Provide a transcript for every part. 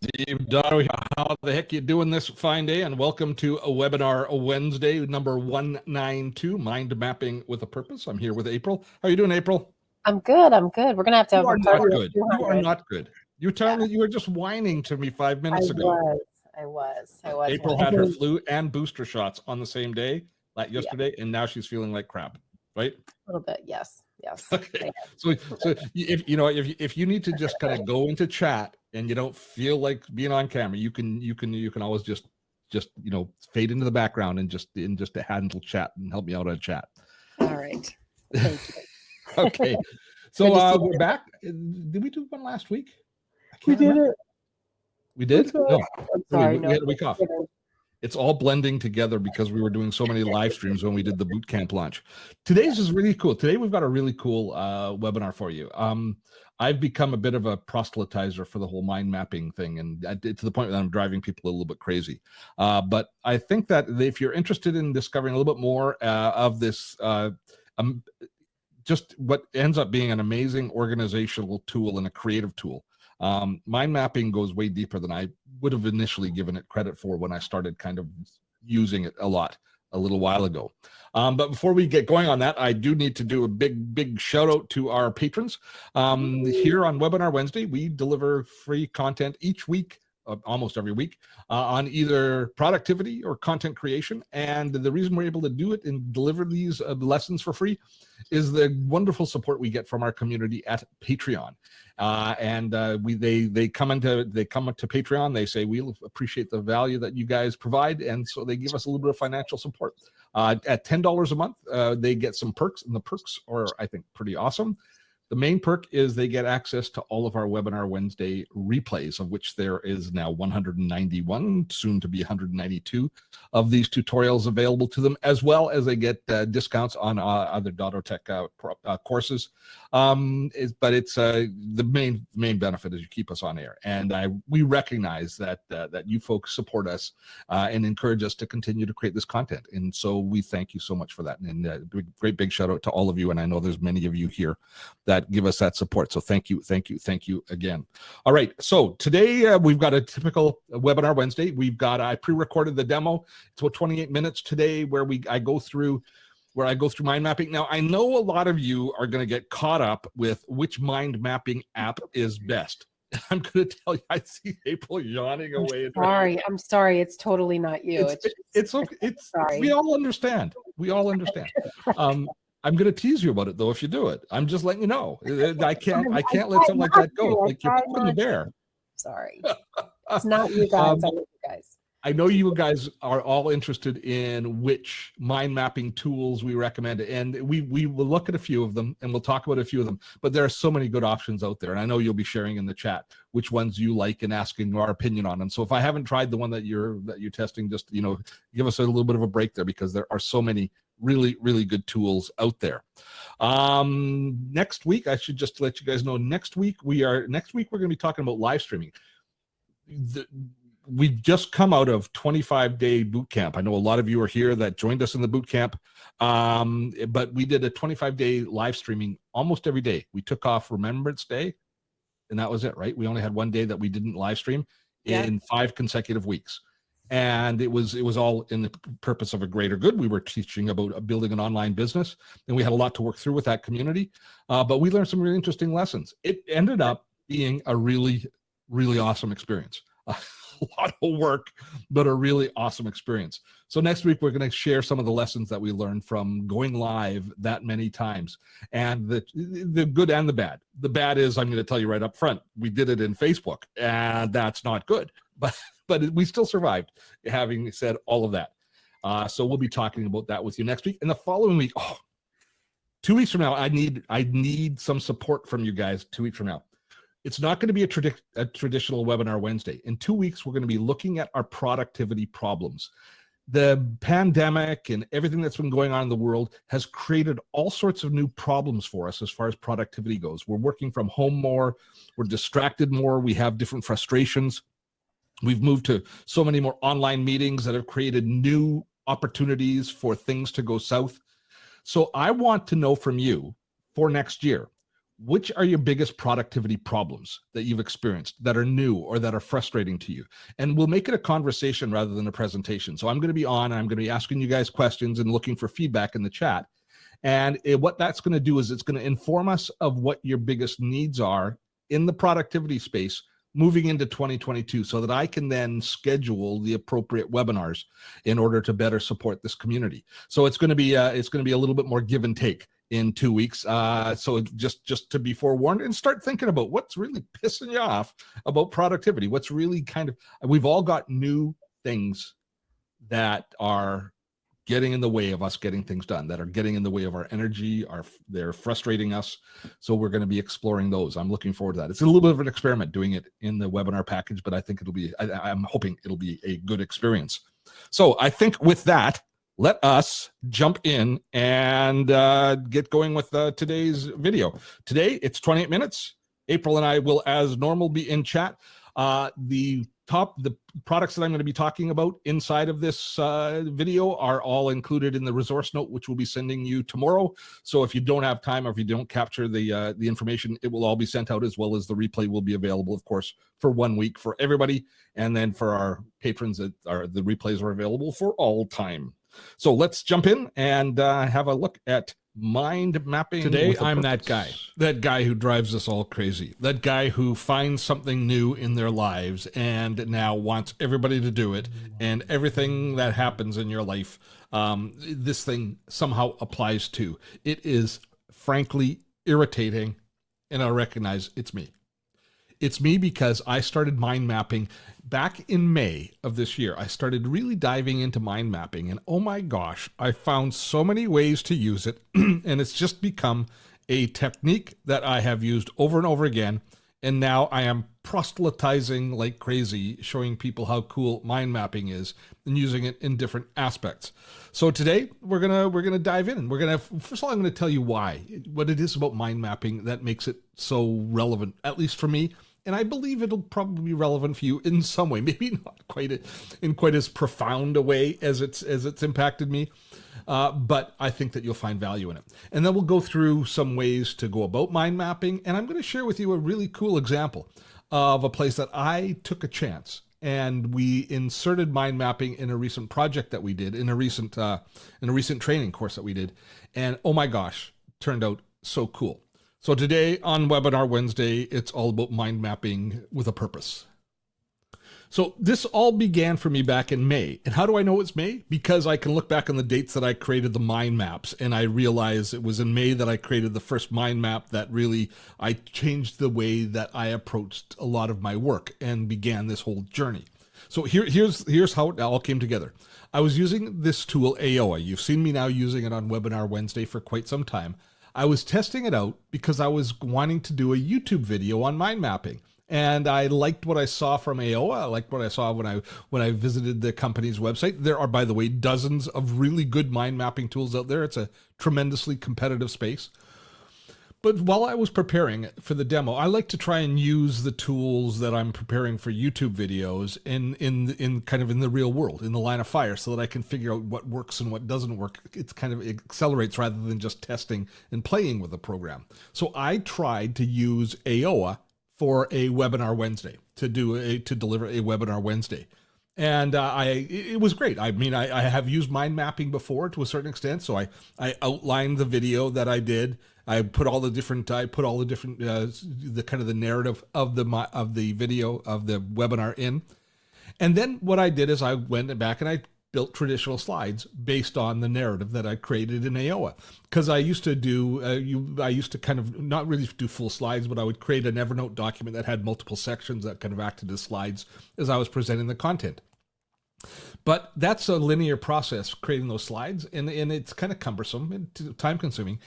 Steve Dotto, how the heck you doing this fine day? And welcome to a webinar Wednesday, number 192, Mind Mapping with a Purpose. I'm here with April. How are you doing, April? I'm good. We're going to have You a are party not of good. 200. You are not good. You were just whining to me 5 minutes ago. I was. April had her flu and booster shots on the same day, like yesterday, and now she's feeling like crap, right? A little bit, yes. Okay. So if you need to just kind of go into chat and you don't feel like being on camera, you can always just fade into the background and just handle chat and help me out on chat. All right. Thank you. Okay. So we're back. Did we do one last week? We did it. We did? No. I'm sorry. We had a week off. It's all blending together because we were doing so many live streams when we did the boot camp launch. Today's is really cool. Today we've got a really cool webinar for you. I've become a bit of a proselytizer for the whole mind mapping thing, and to the point that I'm driving people a little bit crazy. But I think that if you're interested in discovering a little bit more of this, just what ends up being an amazing organizational tool and a creative tool. Mind mapping goes way deeper than I would have initially given it credit for when I started kind of using it a little while ago. But before we get going on that, I do need to do a big shout out to our patrons. Here on Webinar Wednesday, we deliver free content each week, almost every week, on either productivity or content creation. And the reason we're able to do it and deliver these lessons for free is the wonderful support we get from our community at Patreon. They come to Patreon. They say, we appreciate the value that you guys provide, and so they give us a little bit of financial support. At $10 a month, they get some perks, and the perks are, I think, pretty awesome. The main perk is they get access to all of our Webinar Wednesday replays, of which there is now 191, soon to be 192 of these tutorials available to them, as well as they get discounts on other DottoTech courses. But it's the main benefit is you keep us on air, and we recognize that you folks support us and encourage us to continue to create this content, and so we thank you so much for that. And great big shout out to all of you, and I know there's many of you here that give us that support. So thank you again. All right. So today we've got a typical Webinar Wednesday. I pre-recorded the demo. It's about 28 minutes today where I go through mind mapping. Now, I know a lot of you are going to get caught up with which mind mapping app is best. I'm going to tell you, I see April yawning away. I'm sorry. It's totally not you. It's okay. Sorry. We all understand. I'm going to tease you about it, though, if you do it. I'm just letting you know. I can't let something like that go. Like you're poking the bear. Sorry. It's not you guys. I love you guys. I know you guys are all interested in which mind mapping tools we recommend, and we will look at a few of them, and we'll talk about a few of them, but there are so many good options out there, and I know you'll be sharing in the chat which ones you like and asking our opinion on them. So if I haven't tried the one that you're testing, just give us a little bit of a break there, because there are so many really good tools out there. Next week, I should just let you guys know, next week we're going to be talking about live streaming. We've just come out of 25-day boot camp. I know a lot of you are here that joined us in the boot camp, but we did a 25-day live streaming almost every day. We took off Remembrance Day, and that was it, right? We only had one day that we didn't live stream in 5 consecutive weeks. And it was all in the purpose of a greater good. We were teaching about building an online business, and we had a lot to work through with that community. But we learned some really interesting lessons. It ended up being a really awesome experience. A lot of work, but a really awesome experience. So next week, we're going to share some of the lessons that we learned from going live that many times, and the good and the bad. The bad is, I'm going to tell you right up front, we did it in Facebook, and that's not good. But we still survived, having said all of that. So we'll be talking about that with you next week. And the following week, 2 weeks from now, I need some support from you guys 2 weeks from now. It's not going to be a traditional Webinar Wednesday. In 2 weeks, we're going to be looking at our productivity problems. The pandemic and everything that's been going on in the world has created all sorts of new problems for us as far as productivity goes. We're working from home more. We're distracted more. We have different frustrations. We've moved to so many more online meetings that have created new opportunities for things to go south. So I want to know from you for next year, which are your biggest productivity problems that you've experienced that are new or that are frustrating to you? And we'll make it a conversation rather than a presentation. So I'm going to be on, and I'm going to be asking you guys questions and looking for feedback in the chat. And what that's going to do is it's going to inform us of what your biggest needs are in the productivity space moving into 2022, so that I can then schedule the appropriate webinars in order to better support this community. So it's going to be a little bit more give and take in 2 weeks. So just to be forewarned, and start thinking about what's really pissing you off about productivity. What's really we've all got new things that are getting in the way of us getting things done, that are getting in the way of our energy, they're frustrating us. So we're going to be exploring those. I'm looking forward to that. It's a little bit of an experiment doing it in the webinar package, but I think I'm hoping it'll be a good experience. So I think with that, let us jump in and get going with today's video. Today, it's 28 minutes. April and I will, as normal, be in chat. The products that I'm going to be talking about inside of this video are all included in the resource note, which we'll be sending you tomorrow. So if you don't have time, or if you don't capture the information, it will all be sent out, as well as the replay will be available, of course, for 1 week for everybody. And then for our patrons, the replays are available for all time. So let's jump in and have a look at mind mapping. Today, I'm that guy who drives us all crazy, that guy who finds something new in their lives and now wants everybody to do it, and everything that happens in your life, this thing somehow applies to. It is frankly irritating, and I recognize it's me. It's me because I started mind mapping back in May of this year. I started really diving into mind mapping, and oh my gosh, I found so many ways to use it. And it's just become a technique that I have used over and over again. And now I am proselytizing like crazy, showing people how cool mind mapping is and using it in different aspects. So today we're gonna dive in, and first of all, I'm gonna tell you what it is about mind mapping that makes it so relevant, at least for me. And I believe it'll probably be relevant for you in some way, maybe not in quite as profound a way as it's impacted me, but I think that you'll find value in it. And then we'll go through some ways to go about mind mapping, and I'm going to share with you a really cool example of a place that I took a chance, and we inserted mind mapping in a recent project that we did, in a recent training course that we did, and oh my gosh, turned out so cool. So today on Webinar Wednesday, it's all about mind mapping with a purpose. So this all began for me back in May. And how do I know it's May? Because I can look back on the dates that I created the mind maps, and I realized it was in May that I created the first mind map that really, I changed the way that I approached a lot of my work and began this whole journey. So here's how it all came together. I was using this tool, AOA. You've seen me now using it on Webinar Wednesday for quite some time. I was testing it out because I was wanting to do a YouTube video on mind mapping, and I liked what I saw from AOA. I liked what I saw when I visited the company's website. There are, by the way, dozens of really good mind mapping tools out there. It's a tremendously competitive space. But while I was preparing for the demo, I like to try and use the tools that I'm preparing for YouTube videos in kind of in the real world, in the line of fire, so that I can figure out what works and what doesn't work. It accelerates rather than just testing and playing with the program. So I tried to use AOA for a Webinar Wednesday, to deliver a Webinar Wednesday. And it was great. I mean, I have used mind mapping before to a certain extent. So I outlined the video that I did. I put all the different the kind of the narrative of the video of the webinar in. And then what I did is I went back and I built traditional slides based on the narrative that I created in AOA. Because I used to kind of not really do full slides, but I would create an Evernote document that had multiple sections that kind of acted as slides as I was presenting the content. But that's a linear process, creating those slides, and it's kind of cumbersome and time consuming.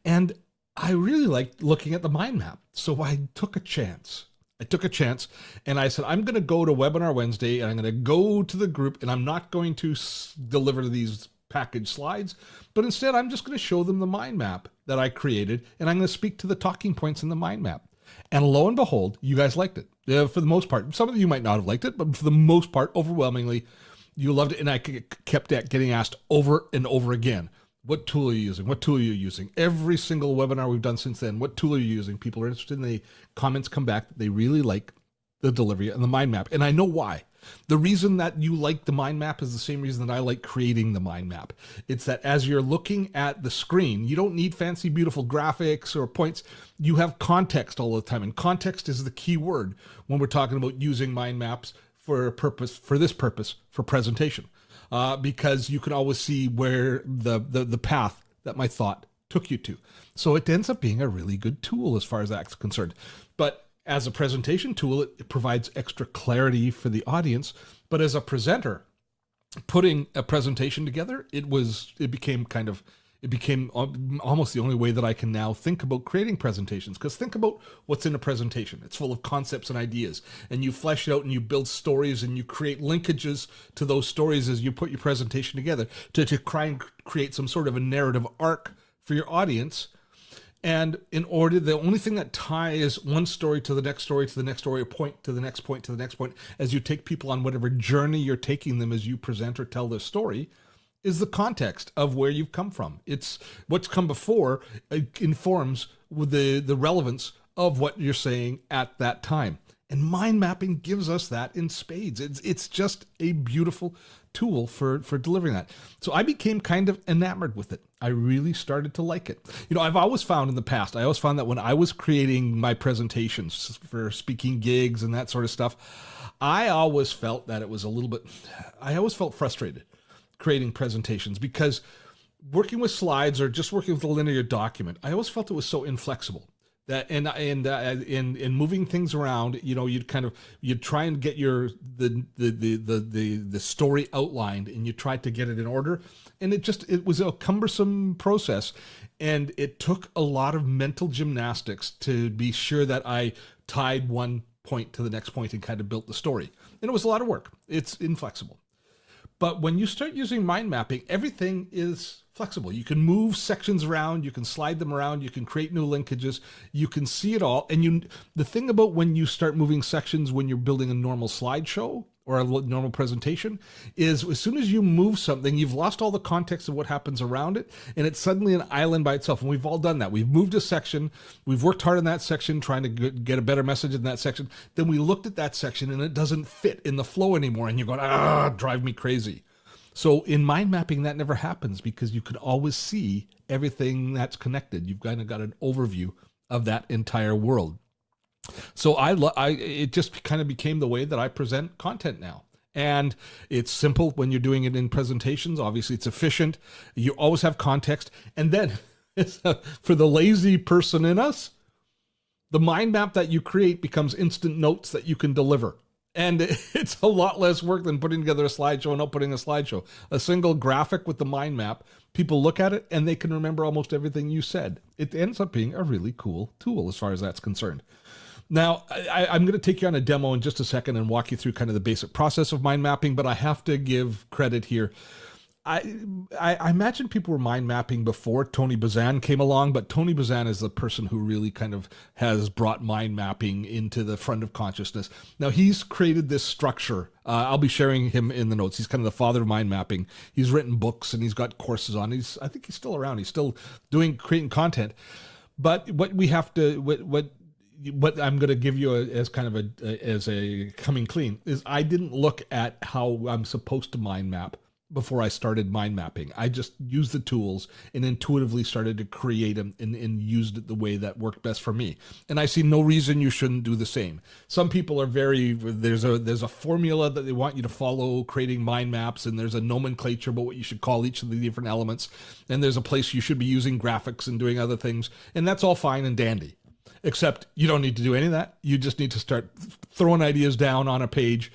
And I really liked looking at the mind map. So I took a chance. And I said, I'm going to go to Webinar Wednesday, and I'm going to go to the group, and I'm not going to deliver these package slides, but instead I'm just going to show them the mind map that I created, and I'm going to speak to the talking points in the mind map. And lo and behold, you guys liked it. For the most part. Some of you might not have liked it, but for the most part, overwhelmingly, you loved it. And I kept getting asked over and over again, What tool are you using? What tool are you using? Every single webinar we've done since then, what tool are you using? People are interested in the comments come back. They really like the delivery and the mind map. And I know why. The reason that you like the mind map is the same reason that I like creating the mind map. It's that as you're looking at the screen, you don't need fancy, beautiful graphics or points. You have context all the time. And context is the key word when we're talking about using mind maps for a purpose, for this purpose, for presentation. Because you can always see where the path that my thought took you to. So it ends up being a really good tool as far as that's concerned. But as a presentation tool, it provides extra clarity for the audience. But as a presenter, putting a presentation together, it became almost the only way that I can now think about creating presentations. Because think about what's in a presentation. It's full of concepts and ideas, and you flesh it out and you build stories and you create linkages to those stories as you put your presentation together to try and create some sort of a narrative arc for your audience. And the only thing that ties one story to the next story, to the next story, a point to the next point, to the next point, as you take people on whatever journey you're taking them as you present or tell their story, is the context of where you've come from. It's what's come before informs the relevance of what you're saying at that time. And mind mapping gives us that in spades. It's just a beautiful tool for delivering that. So I became kind of enamored with it. I really started to like it. I've always found in the past, that when I was creating my presentations for speaking gigs and that sort of stuff, I always felt that it was I always felt frustrated creating presentations because working with slides or just working with a linear document, I always felt it was so inflexible. That in moving things around, you'd try and get the story outlined, and you try to get it in order, and it was a cumbersome process, and it took a lot of mental gymnastics to be sure that I tied one point to the next point and kind of built the story, and it was a lot of work. It's inflexible. But when you start using mind mapping, everything is flexible. You can move sections around, you can slide them around, you can create new linkages, you can see it all. And the thing about when you start moving sections when you're building a normal slideshow or a normal presentation is as soon as you move something, you've lost all the context of what happens around it, and it's suddenly an island by itself. And we've all done that. We've moved a section, we've worked hard in that section, trying to get a better message in that section. Then we looked at that section and it doesn't fit in the flow anymore, and you're going, drive me crazy. So in mind mapping, that never happens because you can always see everything that's connected. You've kind of got an overview of that entire world. So it just kind of became the way that I present content now. And it's simple when you're doing it in presentations. Obviously, it's efficient. You always have context. And then for the lazy person in us, the mind map that you create becomes instant notes that you can deliver. And it's a lot less work than putting together a slideshow and outputting a slideshow. A single graphic with the mind map, people look at it and they can remember almost everything you said. It ends up being a really cool tool as far as that's concerned. Now, I'm going to take you on a demo in just a second and walk you through kind of the basic process of mind mapping, but I have to give credit here. I imagine people were mind mapping before Tony Buzan came along, but Tony Buzan is the person who really kind of has brought mind mapping into the front of consciousness. Now, he's created this structure. I'll be sharing him in the notes. He's kind of the father of mind mapping. He's written books and he's got courses on. I think he's still around. He's still creating content. But what we have to, what I'm going to give you as kind of as a coming clean is I didn't look at how I'm supposed to mind map before I started mind mapping. I just used the tools and intuitively started to create them and used it the way that worked best for me. And I see no reason you shouldn't do the same. Some people are there's a formula that they want you to follow creating mind maps, and there's a nomenclature about what you should call each of the different elements. And there's a place you should be using graphics and doing other things. And that's all fine and dandy. Except you don't need to do any of that. You just need to start throwing ideas down on a page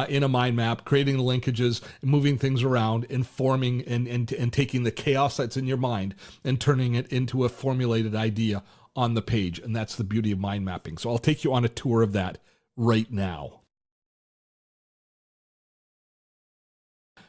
in a mind map, creating the linkages, moving things around, and forming and taking the chaos that's in your mind and turning it into a formulated idea on the page. And that's the beauty of mind mapping. So I'll take you on a tour of that right now.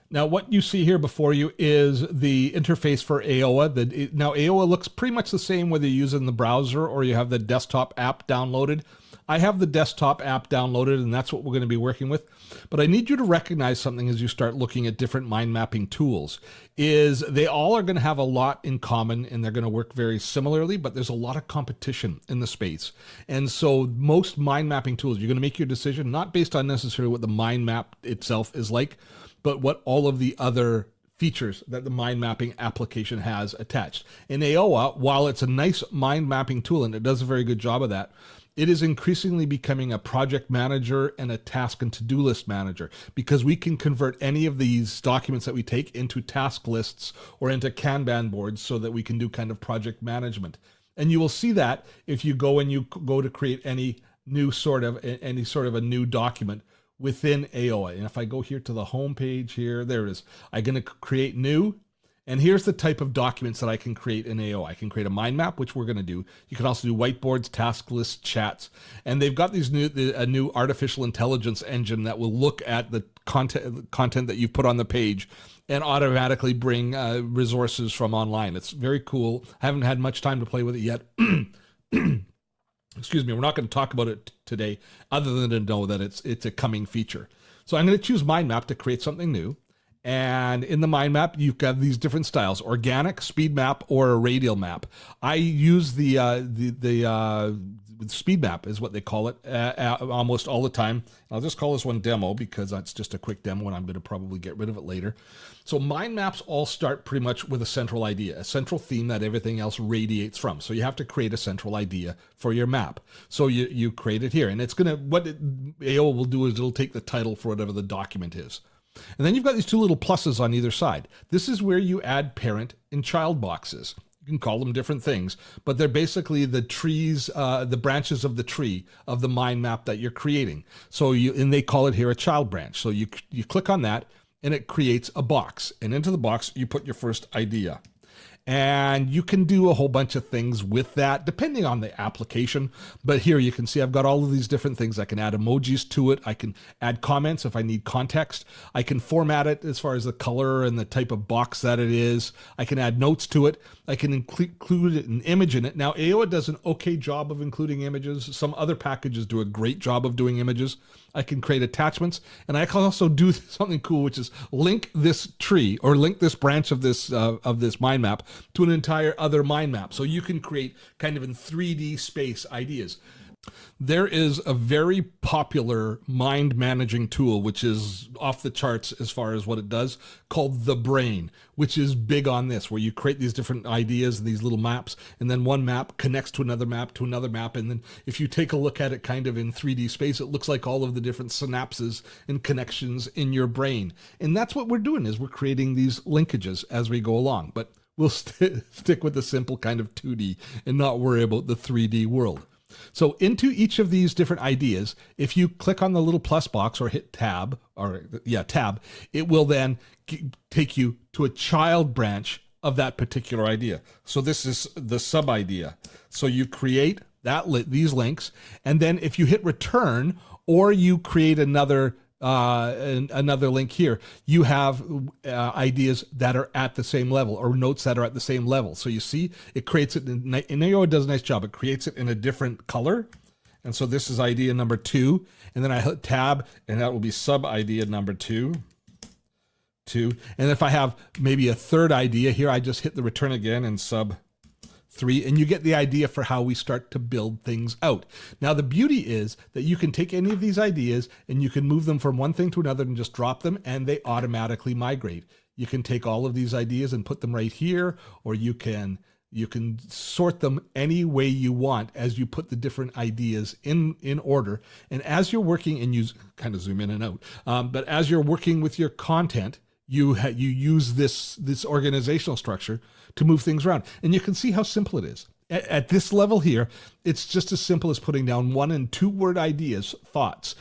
Now, what you see here before you is the interface for AOA. Now, AOA looks pretty much the same whether you're using the browser or you have the desktop app downloaded. I have the desktop app downloaded, and that's what we're going to be working with. But I need you to recognize something as you start looking at different mind mapping tools, is they all are going to have a lot in common, and they're going to work very similarly, but there's a lot of competition in the space. And so most mind mapping tools, you're going to make your decision not based on necessarily what the mind map itself is like, but what all of the other features that the mind mapping application has attached. In AOA, while it's a nice mind mapping tool and it does a very good job of that, it is increasingly becoming a project manager and a task and to-do list manager, because we can convert any of these documents that we take into task lists or into Kanban boards so that we can do kind of project management. And you will see that if you go to create any sort of a new document within AOA. And if I go here to the home page here, there it is. I'm going to create new. And here's the type of documents that I can create in AO. I can create a mind map, which we're going to do. You can also do whiteboards, task lists, chats. And they've got a new artificial intelligence engine that will look at the content that you've put on the page and automatically bring resources from online. It's very cool. I haven't had much time to play with it yet. Excuse me, we're not going to talk about it today other than to know that it's a coming feature. So I'm going to choose mind map to create something new. And in the mind map, you've got these different styles: organic, speed map, or a radial map. I use the speed map is what they call it almost all the time. I'll just call this one demo because that's just a quick demo and I'm going to probably get rid of it later. So mind maps all start pretty much with a central idea, a central theme that everything else radiates from. So you have to create a central idea for your map. So you create it here, and it's going to, AO will do is it'll take the title for whatever the document is. And then you've got these two little pluses on either side. This is where you add parent and child boxes. You can call them different things, but they're basically the trees, the branches of the tree of the mind map that you're creating. So and they call it here a child branch. So you click on that and it creates a box. And into the box, you put your first idea. And you can do a whole bunch of things with that depending on the application. But here you can see I've got all of these different things. I can add emojis to it. I can add comments if I need context. I can format it as far as the color and the type of box that it is. I can add notes to it. I can include an image in it. Now, AOA does an okay job of including images. Some other packages do a great job of doing images. I can create attachments, and I can also do something cool, which is link this tree or link this branch of this mind map to an entire other mind map. So you can create kind of in 3D space ideas. There is a very popular mind managing tool, which is off the charts as far as what it does, called The Brain, which is big on this, where you create these different ideas and these little maps, and then one map connects to another map to another map. And then if you take a look at it kind of in 3D space, it looks like all of the different synapses and connections in your brain. And that's what we're doing, is we're creating these linkages as we go along. But we'll stick with the simple kind of 2D and not worry about the 3D world. So into each of these different ideas, if you click on the little plus box or hit tab, it will then take you to a child branch of that particular idea. So this is the sub idea. So you create these links, and then if you hit return or you create another link here, you have ideas that are at the same level or notes that are at the same level. So you see, it creates it in AO. It does a nice job. It creates it in a different color. And so this is idea number 2. And then I hit tab, and that will be sub idea number 2. And if I have maybe a third idea here, I just hit the return again and sub 3, and you get the idea for how we start to build things out. Now, the beauty is that you can take any of these ideas and you can move them from one thing to another and just drop them, and they automatically migrate. You can take all of these ideas and put them right here, or you can sort them any way you want as you put the different ideas in order. And as you're working, and you kind of zoom in and out, but as you're working with your content, you use this organizational structure to move things around. And you can see how simple it is. At this level here, it's just as simple as putting down 1 and 2 word ideas, thoughts,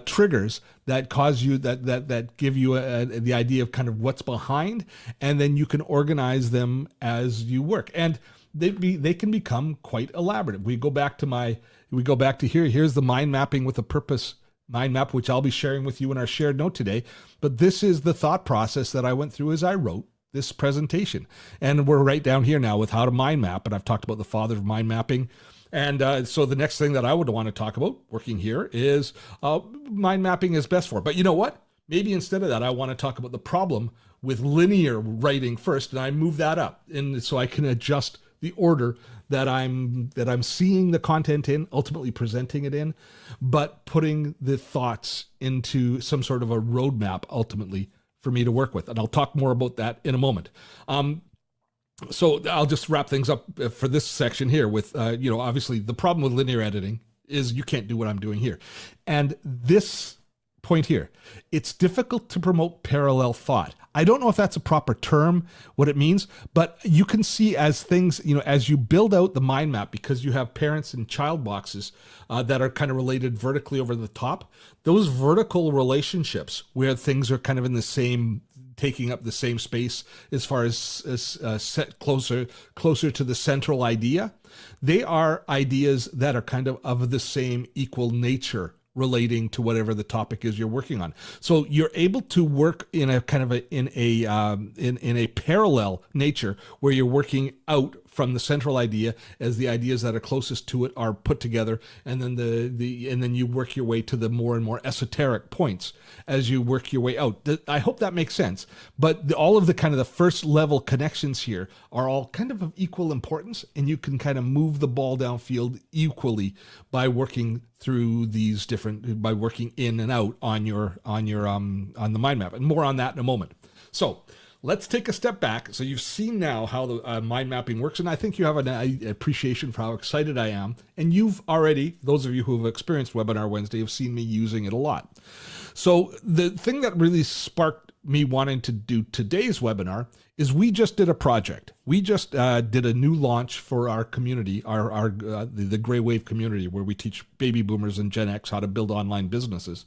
triggers that cause you, that give you the idea of kind of what's behind, and then you can organize them as you work. And they can become quite elaborate. We go back to here. Here's the mind mapping with a purpose mind map, which I'll be sharing with you in our shared note today. But this is the thought process that I went through as I wrote this presentation. And we're right down here now with how to mind map. And I've talked about the father of mind mapping. And so the next thing that I would want to talk about working here is mind mapping is best for. But you know what? Maybe instead of that, I want to talk about the problem with linear writing first, and I move that up, and so I can adjust the order that I'm seeing the content in, ultimately presenting it in, but putting the thoughts into some sort of a roadmap ultimately for me to work with. And I'll talk more about that in a moment. So I'll just wrap things up for this section here with, obviously the problem with linear editing is you can't do what I'm doing here. And this point here, it's difficult to promote parallel thought. I don't know if that's a proper term, what it means, but you can see as things, as you build out the mind map, because you have parents and child boxes that are kind of related vertically over the top, those vertical relationships where things are kind of in the same, taking up the same space as far as set closer to the central idea, they are ideas that are kind of the same equal nature relating to whatever the topic is you're working on. So you're able to work in a kind of in a parallel nature where you're working out from the central idea as the ideas that are closest to it are put together, and then and then you work your way to the more and more esoteric points as you work your way out. I hope that makes sense. But all of the kind of the first level connections here are all kind of equal importance, and you can kind of move the ball downfield equally by working through these different, by working in and out on the mind map, and more on that in a moment. So let's take a step back. So you've seen now how the mind mapping works, and I think you have an appreciation for how excited I am. And you've already, those of you who have experienced Webinar Wednesday, have seen me using it a lot. So the thing that really sparked me wanting to do today's webinar is we just did a project. We just did a new launch for our community, the Gray Wave community, where we teach baby boomers and Gen X how to build online businesses.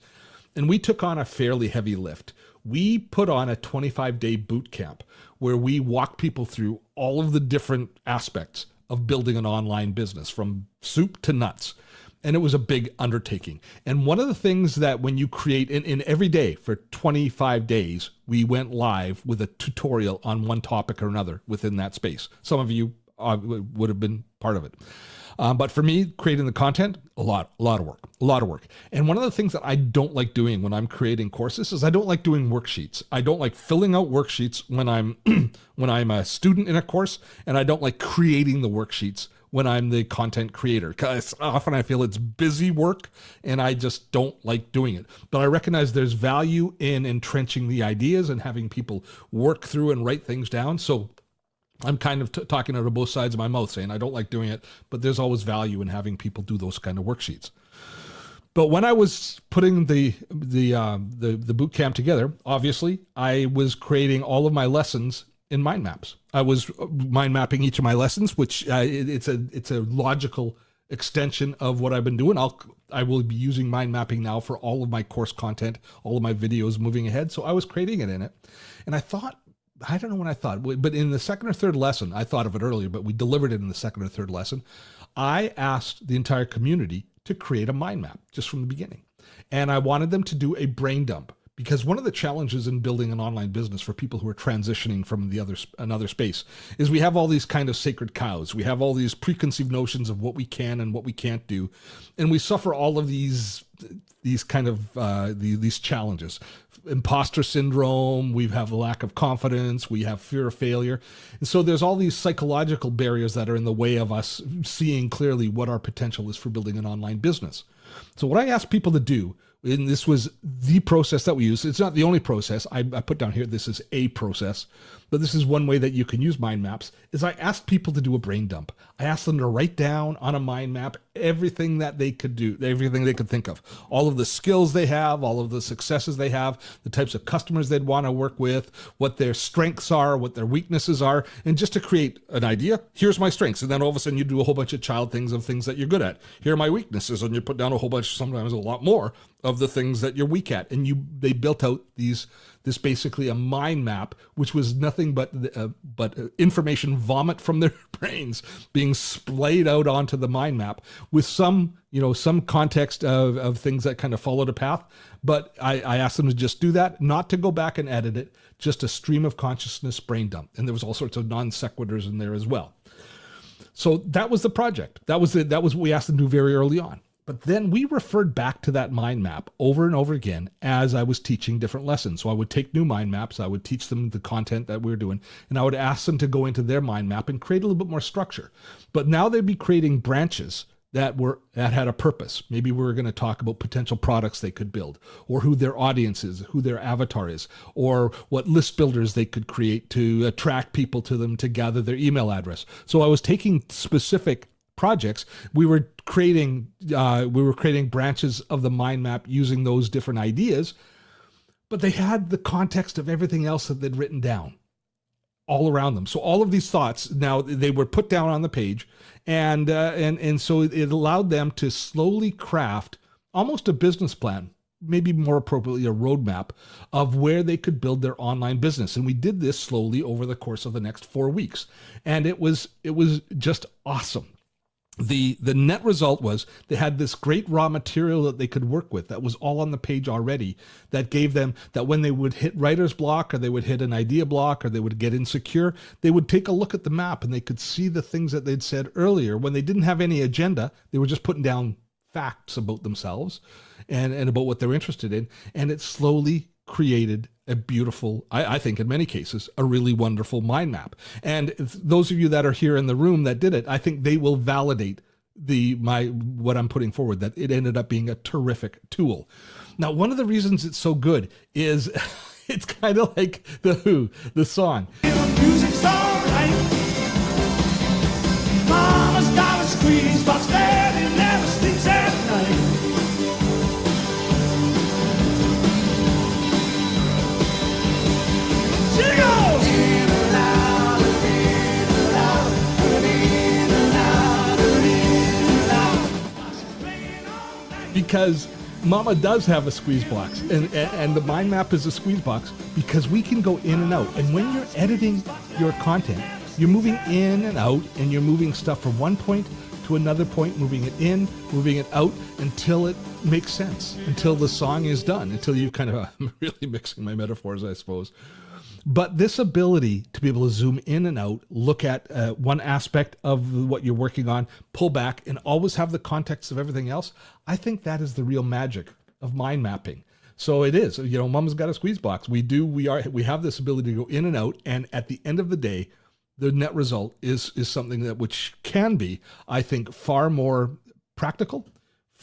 And we took on a fairly heavy lift. We put on a 25-day boot camp where we walk people through all of the different aspects of building an online business, from soup to nuts. And it was a big undertaking. And one of the things that when you create, in every day for 25 days, we went live with a tutorial on one topic or another within that space. Some of you would have been part of it. But for me, creating the content, a lot of work. And one of the things that I don't like doing when I'm creating courses is I don't like doing worksheets. I don't like filling out worksheets when I'm when I'm a student in a course, and I don't like creating the worksheets when I'm the content creator, because often I feel it's busy work and I just don't like doing it. But I recognize there's value in entrenching the ideas and having people work through and write things down. So I'm kind of talking out of both sides of my mouth, saying I don't like doing it, but there's always value in having people do those kind of worksheets. But when I was putting the boot camp together, obviously I was creating all of my lessons in mind maps. I was mind mapping each of my lessons, which it's a logical extension of what I've been doing. I will be using mind mapping now for all of my course content, all of my videos moving ahead. So I was creating it in it, and I thought, I don't know when I thought, but in the second or third lesson, I thought of it earlier, but we delivered it in the second or third lesson. I asked the entire community to create a mind map just from the beginning, and I wanted them to do a brain dump. Because one of the challenges in building an online business for people who are transitioning from another space is we have all these kind of sacred cows. We have all these preconceived notions of what we can and what we can't do. And we suffer all of these kind of these challenges. Imposter syndrome, we have a lack of confidence, we have fear of failure. And so there's all these psychological barriers that are in the way of us seeing clearly what our potential is for building an online business. So what I asked people to do, and this was the process that we use. It's not the only process. I put down here, this is a process, but this is one way that you can use mind maps, is I asked people to do a brain dump. I asked them to write down on a mind map everything that they could do, everything they could think of, all of the skills they have, all of the successes they have, the types of customers they'd want to work with, what their strengths are, what their weaknesses are, and just to create an idea, here's my strengths. And then all of a sudden you do a whole bunch of child things of things that you're good at. Here are my weaknesses, and you put down a whole bunch, sometimes a lot more, of the things that you're weak at. And they built out this basically a mind map, which was nothing but information vomit from their brains being splayed out onto the mind map with some context of things that kind of followed a path. But I asked them to just do that, not to go back and edit it, just a stream of consciousness brain dump. And there was all sorts of non sequiturs in there as well. So that was the project. That was what we asked them to do very early on. But then we referred back to that mind map over and over again as I was teaching different lessons. So I would take new mind maps, I would teach them the content that we were doing, and I would ask them to go into their mind map and create a little bit more structure. But now they'd be creating branches that had a purpose. Maybe we were going to talk about potential products they could build, or who their audience is, who their avatar is, or what list builders they could create to attract people to them to gather their email address. So I was taking specific projects. We were creating branches of the mind map using those different ideas, but they had the context of everything else that they'd written down all around them. So all of these thoughts, now they were put down on the page, and so it allowed them to slowly craft almost a business plan, maybe more appropriately a roadmap of where they could build their online business. And we did this slowly over the course of the next 4 weeks, and it was just awesome. The net result was they had this great raw material that they could work with that was all on the page already, that gave them that when they would hit writer's block, or they would hit an idea block, or they would get insecure, they would take a look at the map and they could see the things that they'd said earlier. When they didn't have any agenda, they were just putting down facts about themselves and about what they're interested in. And it slowly created a beautiful, I think in many cases, a really wonderful mind map. And those of you that are here in the room that did it, I think they will validate what I'm putting forward, that it ended up being a terrific tool. Now, one of the reasons it's so good is it's kind of like the Who, the song. Music's all right. Mama's got a squeeze box, daddy never sleeps at night. Because Mama does have a squeeze box, and the mind map is a squeeze box, because we can go in and out. And when you're editing your content, you're moving in and out, and you're moving stuff from one point to another point, moving it in, moving it out, until it makes sense, until the song is done, until you kind of, I'm really mixing my metaphors, I suppose. But this ability to be able to zoom in and out, look at one aspect of what you're working on, pull back, and always have the context of everything else, I think that is the real magic of mind mapping. So it is, Mama's got a squeeze box. We have this ability to go in and out, and at the end of the day, the net result is something that which can be, I think, far more practical.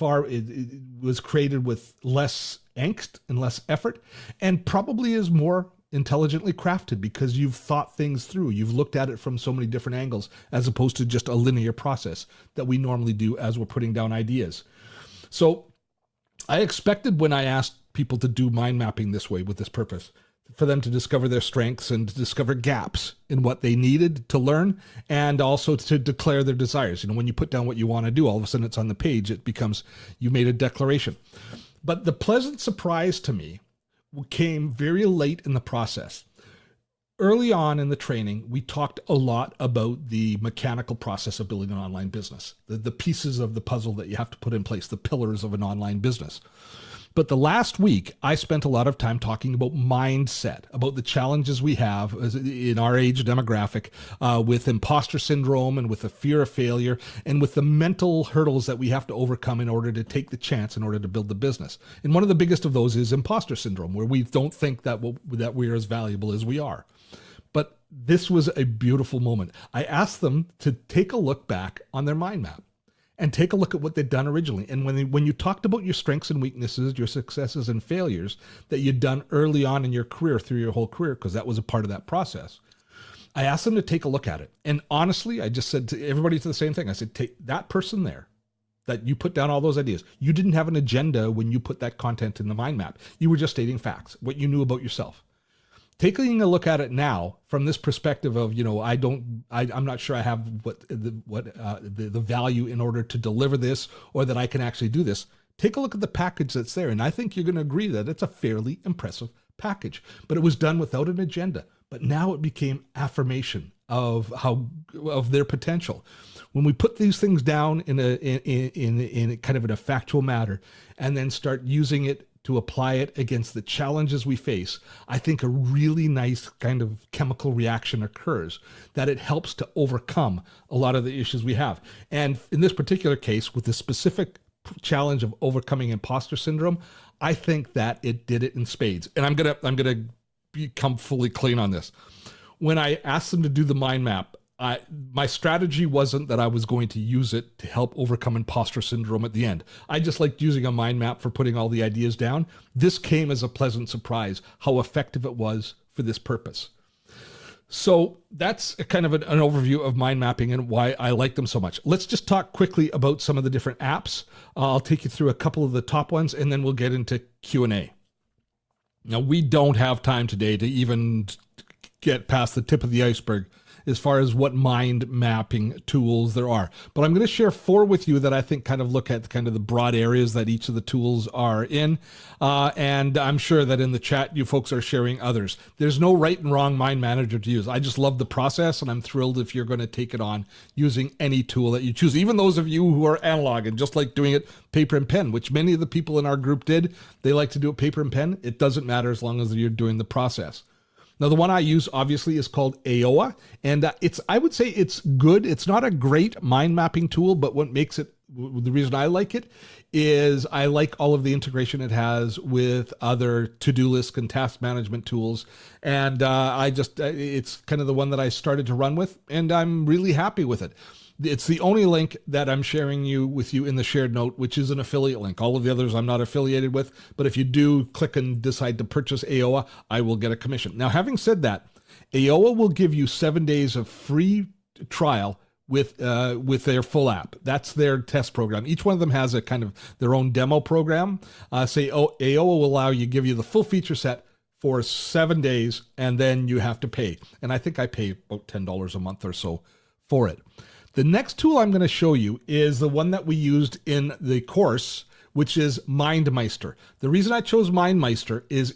It was created with less angst and less effort, and probably is more intelligently crafted because you've thought things through. You've looked at it from so many different angles, as opposed to just a linear process that we normally do as we're putting down ideas. So I expected, when I asked people to do mind mapping this way with this purpose, for them to discover their strengths and to discover gaps in what they needed to learn, and also to declare their desires. When you put down what you want to do, all of a sudden it's on the page. It becomes, you made a declaration. But the pleasant surprise to me came very late in the process. Early on in the training, we talked a lot about the mechanical process of building an online business, the pieces of the puzzle that you have to put in place, the pillars of an online business. But the last week, I spent a lot of time talking about mindset, about the challenges we have in our age demographic with imposter syndrome and with the fear of failure and with the mental hurdles that we have to overcome in order to take the chance, in order to build the business. And one of the biggest of those is imposter syndrome, where we don't think that we're as valuable as we are. But this was a beautiful moment. I asked them to take a look back on their mind map and take a look at what they'd done originally. And when you talked about your strengths and weaknesses, your successes and failures that you'd done early on in your career, through your whole career, because that was a part of that process, I asked them to take a look at it. And honestly, I just said to everybody the same thing. I said, take that person there, that you put down all those ideas. You didn't have an agenda when you put that content in the mind map. You were just stating facts, what you knew about yourself. Taking a look at it now from this perspective of, I'm not sure I have the value in order to deliver this, or that I can actually do this. Take a look at the package that's there. And I think you're going to agree that it's a fairly impressive package, but it was done without an agenda. But now it became affirmation of their potential. When we put these things down in a kind of in a factual matter, and then start using it to apply it against the challenges we face, I think a really nice kind of chemical reaction occurs that it helps to overcome a lot of the issues we have. And in this particular case, with the specific challenge of overcoming imposter syndrome, I think that it did it in spades. And I'm gonna become fully clean on this. When I asked them to do the mind map, my strategy wasn't that I was going to use it to help overcome imposter syndrome at the end. I just liked using a mind map for putting all the ideas down. This came as a pleasant surprise how effective it was for this purpose. So that's kind of an overview of mind mapping and why I like them so much. Let's just talk quickly about some of the different apps. I'll take you through a couple of the top ones, and then we'll get into Q&A. Now, we don't have time today to even get past the tip of the iceberg as far as what mind mapping tools there are. But I'm going to share 4 with you that I think kind of look at kind of the broad areas that each of the tools are in. And I'm sure that in the chat, you folks are sharing others. There's no right and wrong mind manager to use. I just love the process, and I'm thrilled if you're going to take it on using any tool that you choose, even those of you who are analog and just like doing it paper and pen, which many of the people in our group did. They like to do it paper and pen. It doesn't matter as long as you're doing the process. Now, the one I use, obviously, is called AOA, and I would say it's good. It's not a great mind mapping tool, but what makes it, the reason I like it is I like all of the integration it has with other to-do list and task management tools, and it's kind of the one that I started to run with, and I'm really happy with it. It's the only link that I'm sharing with you in the shared note, which is an affiliate link. All of the others I'm not affiliated with, but if you do click and decide to purchase AOA, I will get a commission. Now, having said that, AOA will give you 7 days of free trial with their full app. That's their test program. Each one of them has a kind of their own demo program. AOA will give you the full feature set for 7 days, and then you have to pay. And I think I pay about $10 a month or so for it. The next tool I'm going to show you is the one that we used in the course, which is Mindmeister. The reason I chose Mindmeister is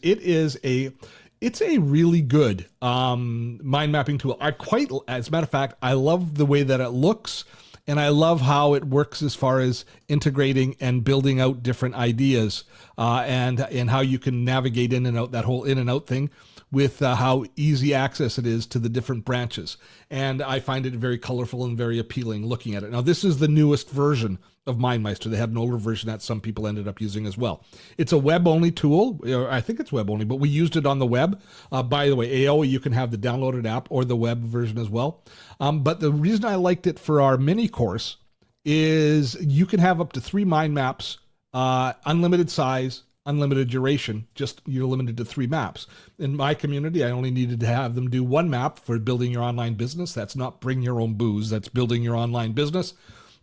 it's a really good mind mapping tool. As a matter of fact, I love the way that it looks, and I love how it works as far as integrating and building out different ideas and how you can navigate in and out, that whole in and out thing, with how easy access it is to the different branches. And I find it very colorful and very appealing looking at it. Now, this is the newest version of Mindmeister. They had an older version that some people ended up using as well. It's a web-only tool. I think it's web-only, but we used it on the web. By the way, AOA, you can have the downloaded app or the web version as well. But the reason I liked it for our mini course is you can have up to 3 mind maps, unlimited size, unlimited duration, just you're limited to 3 maps. In my community, I only needed to have them do 1 map for building your online business. That's not bring your own booze, that's building your online business.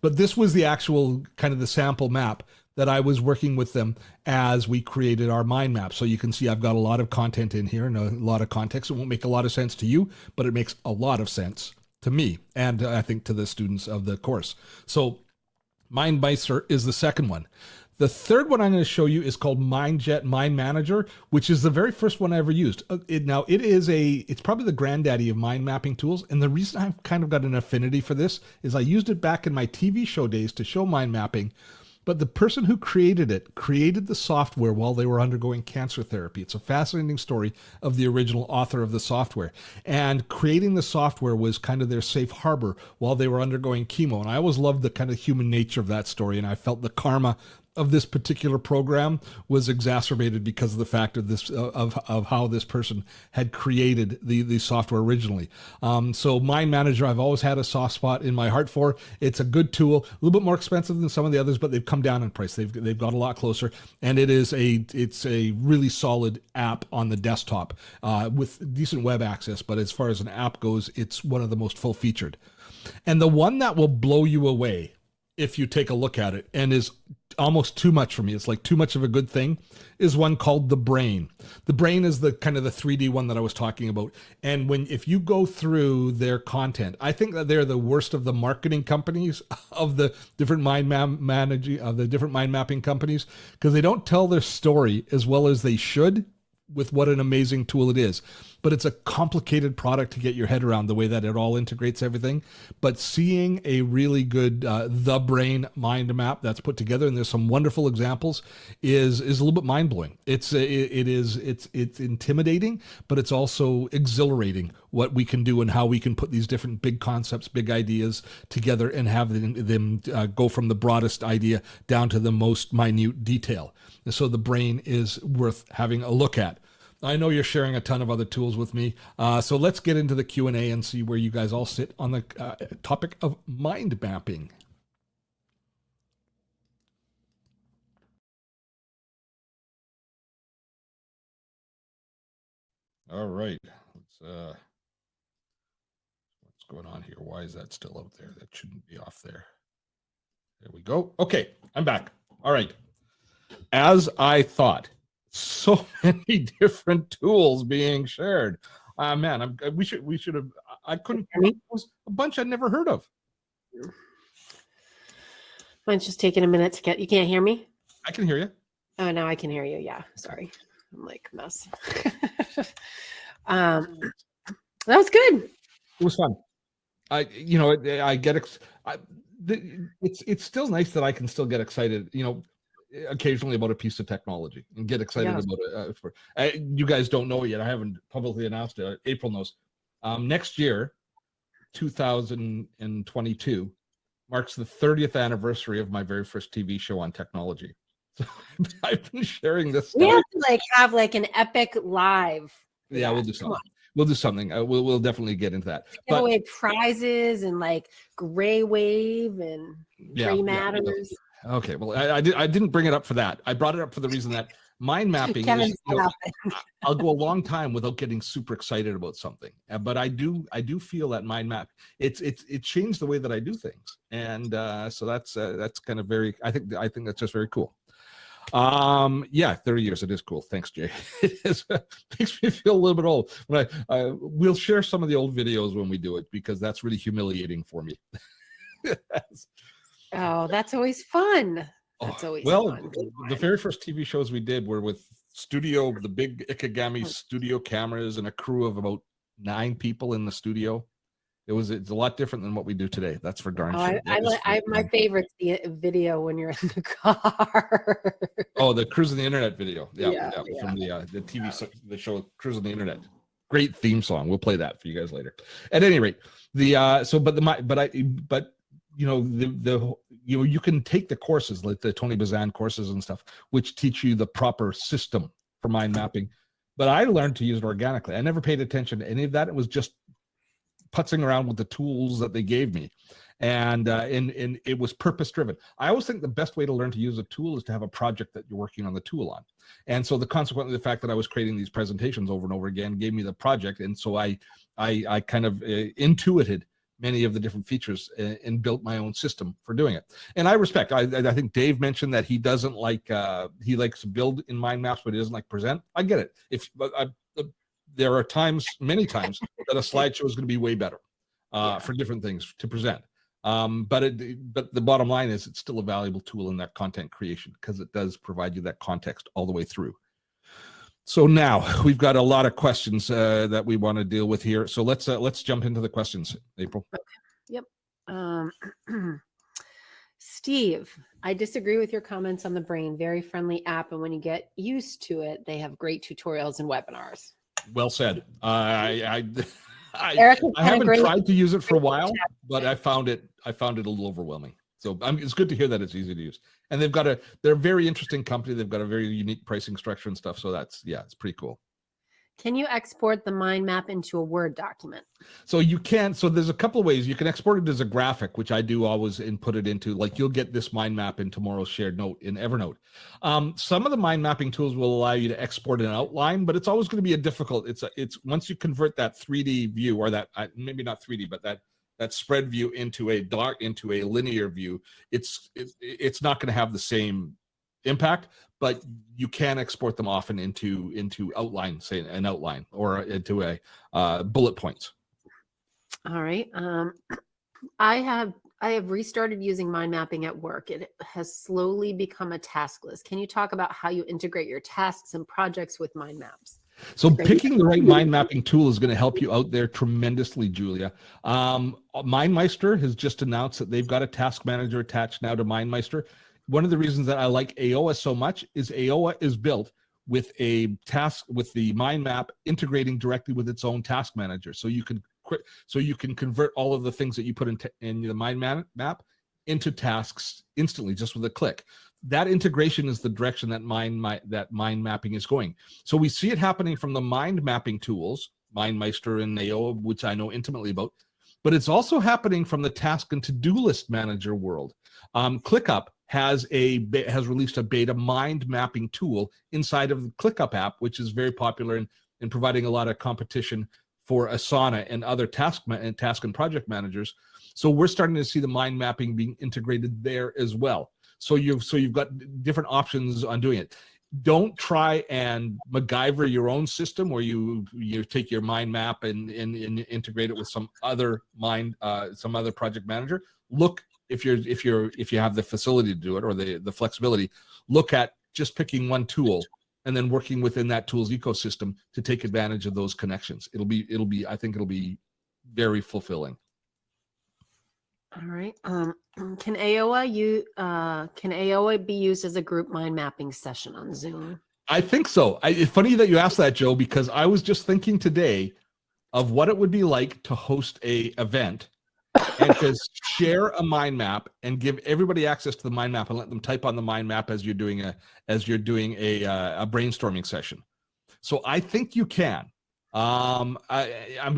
But this was the actual kind of the sample map that I was working with them as we created our mind map. So you can see I've got a lot of content in here and a lot of context. It won't make a lot of sense to you, but it makes a lot of sense to me, and I think to the students of the course. So Mindmeister is the second one. The third one I'm going to show you is called MindJet Mind Manager, which is the very first one I ever used. It's probably the granddaddy of mind mapping tools. And the reason I've kind of got an affinity for this is I used it back in my TV show days to show mind mapping. But the person who created it created the software while they were undergoing cancer therapy. It's a fascinating story of the original author of the software. And creating the software was kind of their safe harbor while they were undergoing chemo. And I always loved the kind of human nature of that story. And I felt the karma of this particular program was exacerbated because of the fact of this of how this person had created the software originally. So Mind Manager, I've always had a soft spot in my heart for. It's a good tool, a little bit more expensive than some of the others, but they've come down in price. They've got a lot closer, and it's a really solid app on the desktop with decent web access. But as far as an app goes, it's one of the most full featured. And the one that will blow you away if you take a look at it, and is almost too much for me, it's like too much of a good thing, is one called The Brain. The Brain is the kind of the 3D one that I was talking about. And if you go through their content, I think that they're the worst of the marketing companies of the different mind mapping companies, because they don't tell their story as well as they should with what an amazing tool it is. But it's a complicated product to get your head around, the way that it all integrates everything. But seeing a really good the brain mind map that's put together, and there's some wonderful examples, is a little bit mind blowing. It's intimidating, but it's also exhilarating what we can do and how we can put these different big concepts, big ideas together and have them go from the broadest idea down to the most minute detail. So the brain is worth having a look at. I know you're sharing a ton of other tools with me. So let's get into the Q&A and see where you guys all sit on the topic of mind mapping. All right. What's going on here? Why is that still out there? That shouldn't be off there. There we go. Okay, I'm back. All right. As I thought, so many different tools being shared. Man, we should have. I couldn't. It was a bunch I'd never heard of. Mine's just taking a minute to get. You can't hear me? I can hear you. Oh, now I can hear you. Yeah, sorry. I'm like a mess. That was good. It was fun. I get. It's still nice that I can still get excited. Occasionally about a piece of technology and get excited about it. You guys don't know it yet. I haven't publicly announced it. April knows. Next year, 2022, marks the 30th anniversary of my very first TV show on technology. So I've been sharing this stuff. We have to have an epic live. Yeah, we'll do something. We'll do something. We'll definitely get into that. Give away prizes and Gray Wave and Gray Matters. Okay, well, I didn't bring it up for that. I brought it up for the reason that mind mapping is, I'll go a long time without getting super excited about something, but I do feel that mind map it changed the way that I do things, and so that's kind of very. I think that's just very cool. 30 years, it is cool. Thanks, Jay. It makes me feel a little bit old. We'll share some of the old videos when we do it, because that's really humiliating for me. Oh, that's always fun. That's always fun. The very first TV shows we did were with the big Ikegami studio cameras and a crew of about 9 people in the studio. It's a lot different than what we do today. That's for darn sure. My favorite's the video when you're in the car. Oh, the Cruising the Internet video. Yeah. From the TV the show Cruising the Internet. Great theme song. We'll play that for you guys later. At any rate, you can take the courses like the Tony Bazan courses and stuff, which teach you the proper system for mind mapping. But I learned to use it organically. I never paid attention to any of that. It was just putzing around with the tools that they gave me, and it was purpose driven. I always think the best way to learn to use a tool is to have a project that you're working on the tool on. And so consequently, the fact that I was creating these presentations over and over again gave me the project, and so I kind of intuited many of the different features and built my own system for doing it. And I respect. I think Dave mentioned that he doesn't he likes to build in mind maps, but he doesn't like present. I get it. There are many times that a slideshow is going to be way better for different things to present. But the bottom line is it's still a valuable tool in that content creation, because it does provide you that context all the way through. So now we've got a lot of questions that we want to deal with here. So let's jump into the questions, April. Okay. Yep. Steve, I disagree with your comments on the brain. Very friendly app, and when you get used to it, they have great tutorials and webinars. Well said. I haven't tried to use it for a while, but I found it a little overwhelming. So it's good to hear that it's easy to use. And they're a very interesting company. They've got a very unique pricing structure and stuff. So it's pretty cool. Can you export the mind map into a Word document? So you can. So there's a couple of ways. You can export it as a graphic, which I do always input it into. Like you'll get this mind map in tomorrow's shared note in Evernote. Some of the mind mapping tools will allow you to export an outline, but it's always going to be it's once you convert that 3D view, or that maybe not 3D, but that spread view into a linear view, it's not going to have the same impact, but you can export them often into outline, say an outline, or into a bullet points. All right. I have I have restarted using mind mapping at work. It has slowly become a task list. Can you talk about how you integrate your tasks and projects with mind maps? So picking the right mind mapping tool is going to help you out there tremendously, Julia. MindMeister has just announced that they've got a task manager attached now to MindMeister. One of the reasons that I like AOA so much is AOA is built with a task with the mind map integrating directly with its own task manager. So you can convert all of the things that you put in the mind map into tasks instantly, just with a click. That integration is the direction that mind mapping is going. So we see it happening from the mind mapping tools, MindMeister and AOA, which I know intimately about, but it's also happening from the task and to-do list manager world. ClickUp has released a beta mind mapping tool inside of the ClickUp app, which is very popular in providing a lot of competition for Asana and other task and project managers. So we're starting to see the mind mapping being integrated there as well. So you've got different options on doing it. Don't try and MacGyver your own system where you take your mind map and integrate it with some other project manager. Look, if you have the facility to do it or the flexibility, look at just picking one tool and then working within that tool's ecosystem to take advantage of those connections. I think it'll be very fulfilling. All right. Can AOA be used as a group mind mapping session on Zoom? I think so. It's funny that you asked that, Joe, because I was just thinking today of what it would be like to host a event and just share a mind map and give everybody access to the mind map and let them type on the mind map as you're doing a brainstorming session. So I think you can. I'm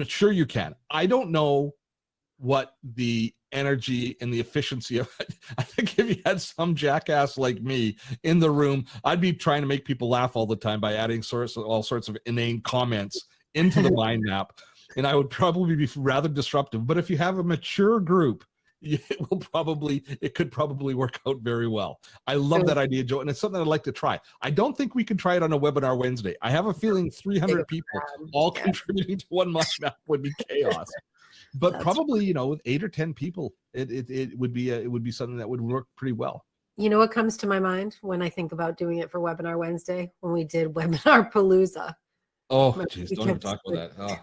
sure you can. I don't know what the energy and the efficiency of it. I think if you had some jackass like me in the room, I'd be trying to make people laugh all the time by adding all sorts of inane comments into the mind map, and I would probably be rather disruptive. But if you have a mature group, it could probably work out very well. I love that idea, Joe, and it's something I'd like to try. I don't think we could try it on a webinar Wednesday. I have a feeling 300 people all contributing to one mind map would be chaos. But probably, with 8 or 10 people, it would be something that would work pretty well. You know what comes to my mind when I think about doing it for Webinar Wednesday? When we did Webinar Palooza. Oh, geez, don't even talk about that. Oh,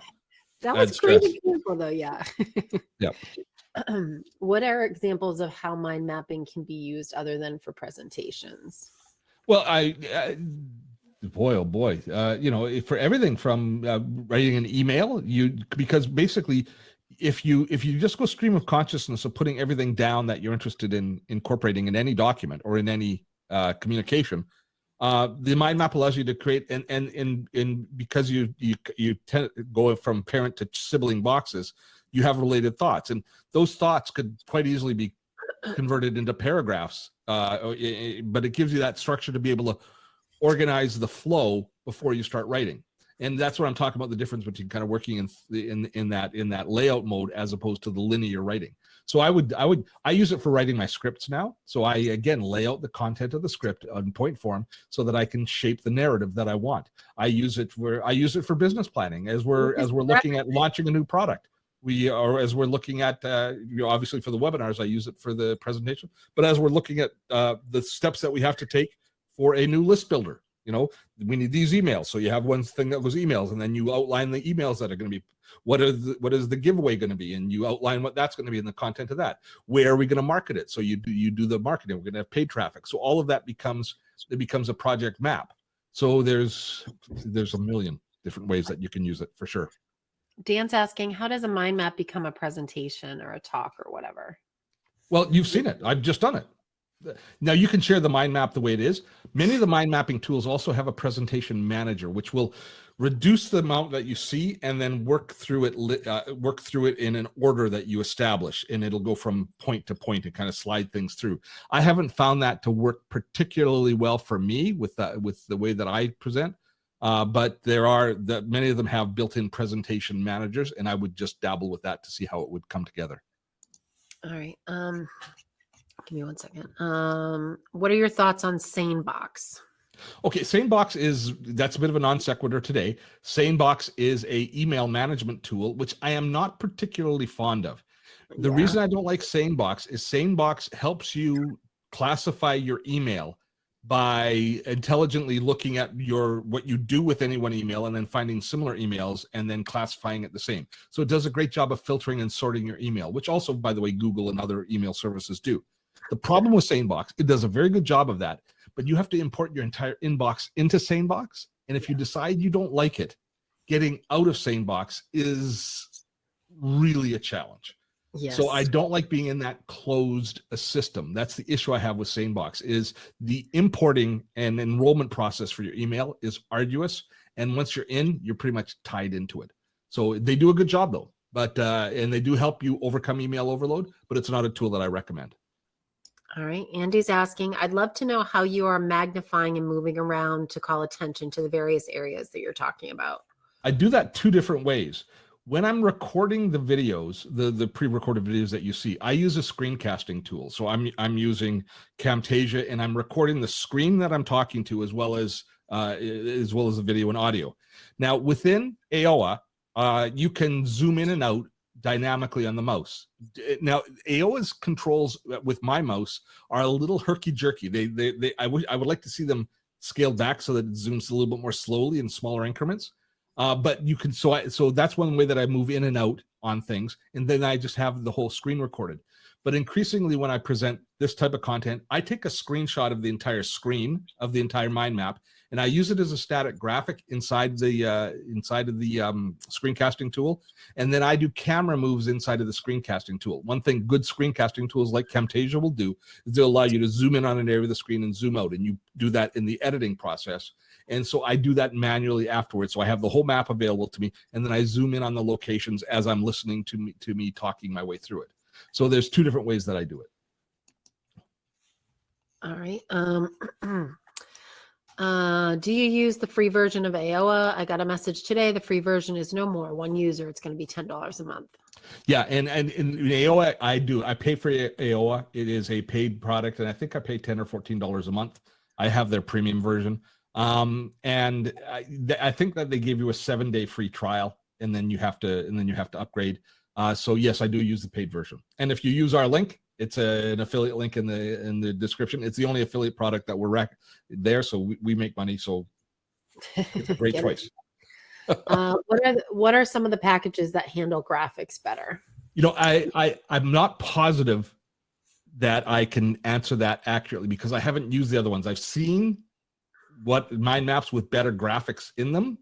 that was a great example, though. Yeah. Yeah. What are examples of how mind mapping can be used other than for presentations? Well, boy, oh boy, for everything from writing an email, because basically, if you just go stream of consciousness of putting everything down that you're interested in incorporating in any document or in any communication, the mind map allows you to create and because you tend to go from parent to sibling boxes, you have related thoughts, and those thoughts could quite easily be converted into paragraphs, but it gives you that structure to be able to organize the flow before you start writing. And that's what I'm talking about, the difference between kind of working in that layout mode as opposed to the linear writing. So I use it for writing my scripts now. So I again lay out the content of the script on point form so that I can shape the narrative that I want. I use it for business planning as we're looking at launching a new product. As we're looking at obviously for the webinars, I use it for the presentation. But as we're looking at the steps that we have to take for a new list builder, we need these emails. So you have one thing that was emails, and then you outline the emails that are going to be, what is the giveaway going to be, and you outline what that's going to be in the content of that. Where are we going to market it? So you do the marketing. We're going to have paid traffic. So all of that becomes a project map. So there's a million different ways that you can use it for sure. Dan's asking, how does a mind map become a presentation or a talk or whatever? Well, you've seen it. I've just done it. Now you can share the mind map the way it is. Many of the mind mapping tools also have a presentation manager, which will reduce the amount that you see and then work through it in an order that you establish, and it'll go from point to point and kind of slide things through. I haven't found that to work particularly well for me with the way that I present, but many of them have built-in presentation managers, and I would just dabble with that to see how it would come together. All right. Give me 1 second. What are your thoughts on SaneBox? Okay, SaneBox that's a bit of a non sequitur today. SaneBox is a email management tool, which I am not particularly fond of. The Yeah. reason I don't like SaneBox is SaneBox helps you classify your email by intelligently looking at what you do with any one email and then finding similar emails and then classifying it the same. So it does a great job of filtering and sorting your email, which also, by the way, Google and other email services do. The problem with SaneBox, it does a very good job of that, but you have to import your entire inbox into SaneBox. And if you decide you don't like it, getting out of SaneBox is really a challenge. Yes. So I don't like being in that closed system. That's the issue I have with SaneBox is the importing and enrollment process for your email is arduous. And once you're in, you're pretty much tied into it. So they do a good job though, but and they do help you overcome email overload, but it's not a tool that I recommend. All right. Andy's asking, I'd love to know how you are magnifying and moving around to call attention to the various areas that you're talking about. I do that two different ways. When I'm recording the videos, the pre-recorded videos that you see, I use a screencasting tool. So I'm using Camtasia and I'm recording the screen that I'm talking to as well as the video and audio. Now within AOA, you can zoom in and out dynamically on the mouse. Now AOA's controls with my mouse are a little herky-jerky. I would like to see them scaled back so that it zooms a little bit more slowly in smaller increments. But you can, so that's one way that I move in and out on things. And then I just have the whole screen recorded. But increasingly when I present this type of content, I take a screenshot of the entire screen of the entire mind map, and I use it as a static graphic inside of the screencasting tool. And then I do camera moves inside of the screencasting tool. One thing good screencasting tools like Camtasia will do is they'll allow you to zoom in on an area of the screen and zoom out, and you do that in the editing process. And so I do that manually afterwards. So I have the whole map available to me, and then I zoom in on the locations as I'm listening to me talking my way through it. So there's two different ways that I do it. All right. Do you use the free version of AOA? I got a message today. The free version is no more. One user, it's going to be $10 a month. Yeah, and in AOA, I pay for AOA. It is a paid product, and I think I pay $10 or $14 a month. I have their premium version. And I think that they give you a 7-day free trial, and then you have to upgrade. So yes, I do use the paid version. And if you use our link, it's an affiliate link in the description. It's the only affiliate product that we're there, so we make money. So it's a great choice. What are some of the packages that handle graphics better? You know, I'm not positive that I can answer that accurately because I haven't used the other ones. I've seen what mind maps with better graphics in them,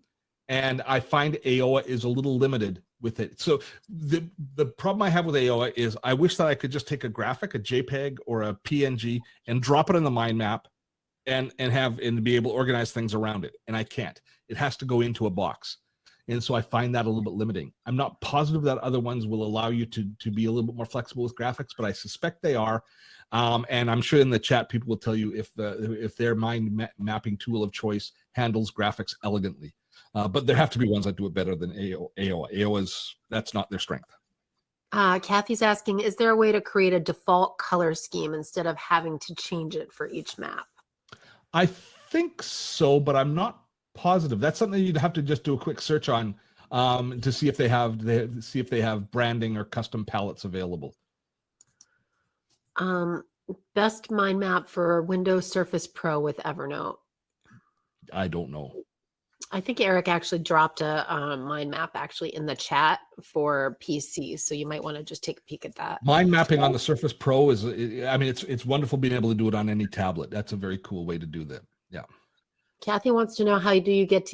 and I find AOA is a little limited with it. So the problem I have with AOA is I wish that I could just take a graphic, a JPEG or a PNG, and drop it in the mind map and be able to organize things around it. And I can't. It has to go into a box. And so I find that a little bit limiting. I'm not positive that other ones will allow you to be a little bit more flexible with graphics, but I suspect they are. And I'm sure in the chat people will tell you if their mind mapping tool of choice handles graphics elegantly. But there have to be ones that do it better than AOA. AOA that's not their strength. Kathy's asking, is there a way to create a default color scheme instead of having to change it for each map? I think so, but I'm not positive. That's something you'd have to just do a quick search on to see if they have branding or custom palettes available. Best mind map for Windows Surface Pro with Evernote. I don't know. I think Eric actually dropped a mind map actually in the chat for PC, so you might want to just take a peek at that. Mind mapping on the Surface Pro is, I mean, it's wonderful being able to do it on any tablet. That's a very cool way to do that. Yeah. Kathy wants to know how do you get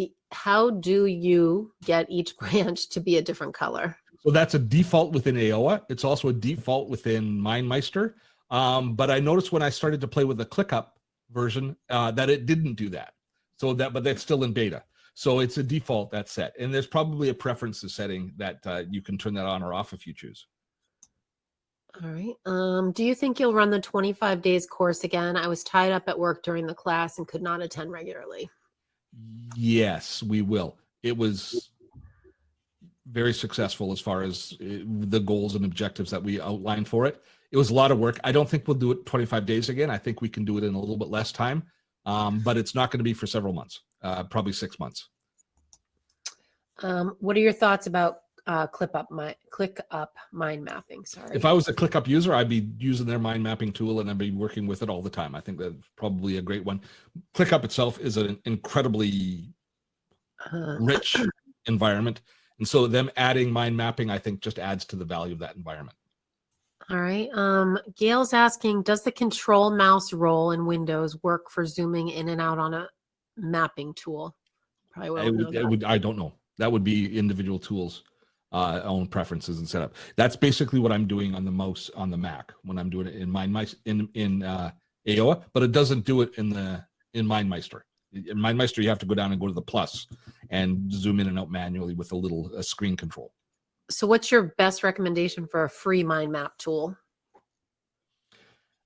each branch to be a different color? So that's a default within AOA. It's also a default within MindMeister. But I noticed when I started to play with the ClickUp version that it didn't do that. But that's still in beta. So it's a default that's set. And there's probably a preferences setting that you can turn that on or off if you choose. All right. Do you think you'll run the 25 days course again? I was tied up at work during the class and could not attend regularly. Yes, we will. It was very successful as far as the goals and objectives that we outlined for it. It was a lot of work. I don't think we'll do it 25 days again. I think we can do it in a little bit less time, but it's not going to be for several months, probably 6 months. What are your thoughts about ClickUp mind mapping. Sorry. If I was a ClickUp user, I'd be using their mind mapping tool and I'd be working with it all the time. I think that's probably a great one. ClickUp itself is an incredibly rich environment. And so them adding mind mapping, I think, just adds to the value of that environment. All right. Gail's asking, does the control mouse roll in Windows work for zooming in and out on a mapping tool? Probably won't know that. I don't know. That would be individual tools, own preferences and setup. That's basically what I'm doing on the mouse on the Mac when I'm doing it in AOA, but it doesn't do it in Mindmeister. In Mindmeister, you have to go down and go to the plus and zoom in and out manually with a screen control. So what's your best recommendation for a free mind map tool?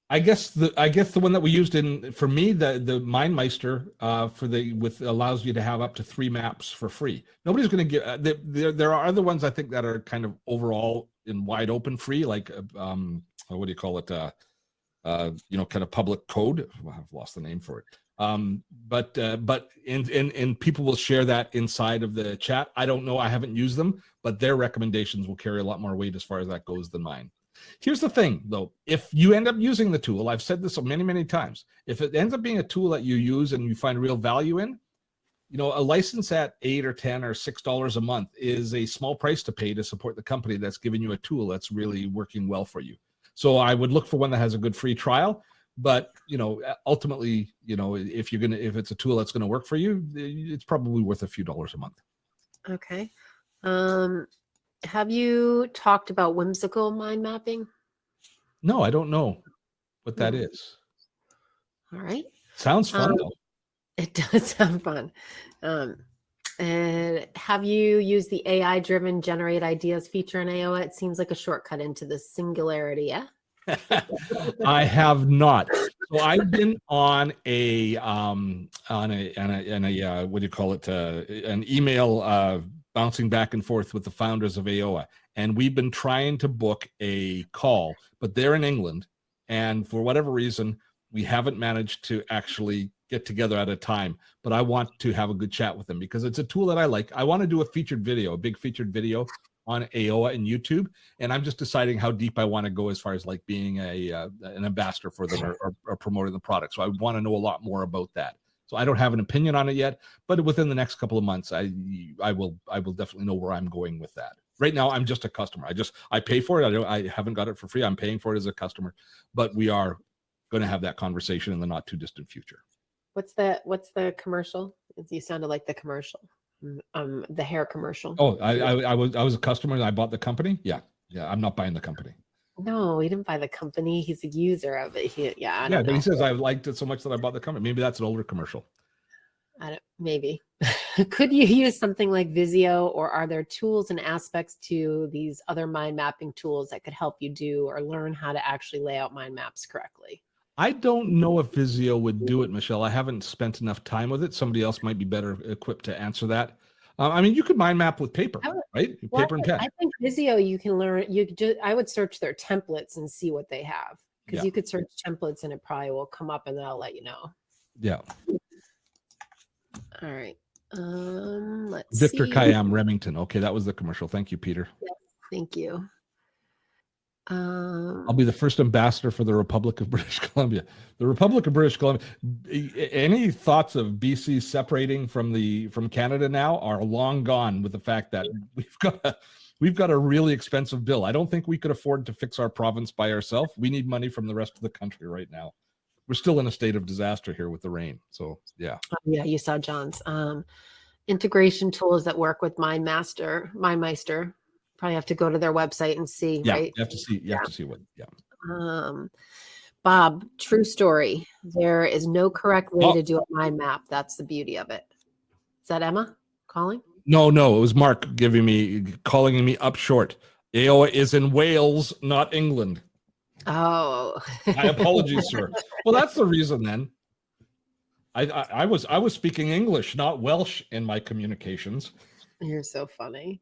I guess the one that we used for me, the Mindmeister allows you to have up to 3 maps for free. Nobody's going to get there are other ones I think that are kind of overall in wide open free, like what do you call it? Kind of public code. Well, I've lost the name for it. But people will share that inside of the chat. I don't know. I haven't used them, but their recommendations will carry a lot more weight as far as that goes than mine. Here's the thing, though. If you end up using the tool, I've said this many, many times, if it ends up being a tool that you use and you find real value in, a license at $8 or $10 or $6 a month is a small price to pay to support the company that's giving you a tool that's really working well for you. So I would look for one that has a good free trial. But ultimately, if it's a tool that's going to work for you, it's probably worth a few dollars a month. Okay. Have you talked about whimsical mind mapping? No, I don't know what that is. All right. Sounds fun though. It does sound fun. And have you used the AI-driven generate ideas feature in AOA? It seems like a shortcut into the singularity. Yeah. I have not. So I've been on what do you call it? An email bouncing back and forth with the founders of AOA, and we've been trying to book a call, but they're in England, and for whatever reason, we haven't managed to actually get together at a time. But I want to have a good chat with them because it's a tool that I like. I want to do a big featured video on AOA and YouTube, and I'm just deciding how deep I want to go as far as like being an ambassador for them or promoting the product. So I want to know a lot more about that. So I don't have an opinion on it yet, but within the next couple of months, I will definitely know where I'm going with that. Right now, I'm just a customer. I pay for it. I haven't got it for free. I'm paying for it as a customer, but we are going to have that conversation in the not too distant future. What's the commercial? You sounded like the commercial. The hair commercial. Oh, I was a customer and I bought the company. Yeah. I'm not buying the company. No, he didn't buy the company. He's a user of it. But he says I liked it so much that I bought the company. Maybe that's an older commercial. Maybe. Could you use something like Visio, or are there tools and aspects to these other mind mapping tools that could help you do or learn how to actually lay out mind maps correctly? I don't know if Visio would do it, Michelle. I haven't spent enough time with it. Somebody else might be better equipped to answer that. You could mind map with paper, right? Paper and pen. I think Visio, you can learn. I would search their templates and see what they have, because you could search templates and it probably will come up and then I'll let you know. Yeah. All right. Let's Victor see. Kayam Remington. Okay, that was the commercial. Thank you, Peter. Yes, thank you. I'll be the first ambassador for the Republic of British Columbia. The Republic of British Columbia. Any thoughts of BC separating from Canada now are long gone, with the fact that we've got a really expensive bill. I don't think we could afford to fix our province by ourselves. We need money from the rest of the country right now. We're still in a state of disaster here with the rain. So yeah. Yeah, you saw John's integration tools that work with Mindmeister. Probably have to go to their website and see, right? You have to see what. Bob, true story. There is no correct way to do a mind map. That's the beauty of it. Is that Emma calling? No, it was Mark calling me up short. AOA is in Wales, not England. Oh. My apologies, sir. Well, that's the reason then. I was speaking English, not Welsh, in my communications. You're so funny.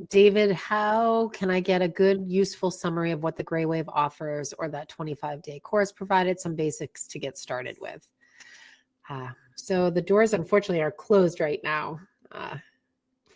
David, how can I get a good, useful summary of what the Gray Wave offers, or that 25-day course provided? Some basics to get started with. So the doors, unfortunately, are closed right now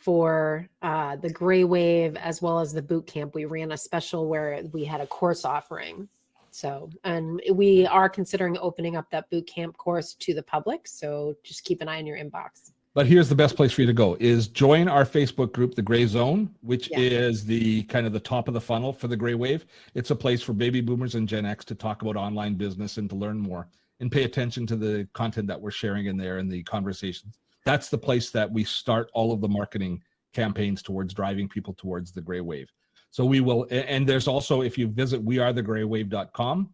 for the Gray Wave as well as the boot camp. We ran a special where we had a course offering. So, and we are considering opening up that boot camp course to the public. So just keep an eye on your inbox. But here's the best place for you to go is join our Facebook group, the Gray Zone, which is the kind of the top of the funnel for the Gray Wave. It's a place for baby boomers and Gen X to talk about online business and to learn more and pay attention to the content that we're sharing in there and the conversations. That's the place that we start all of the marketing campaigns towards driving people towards the Gray Wave. So we will, and there's also, if you visit wearethegraywave.com,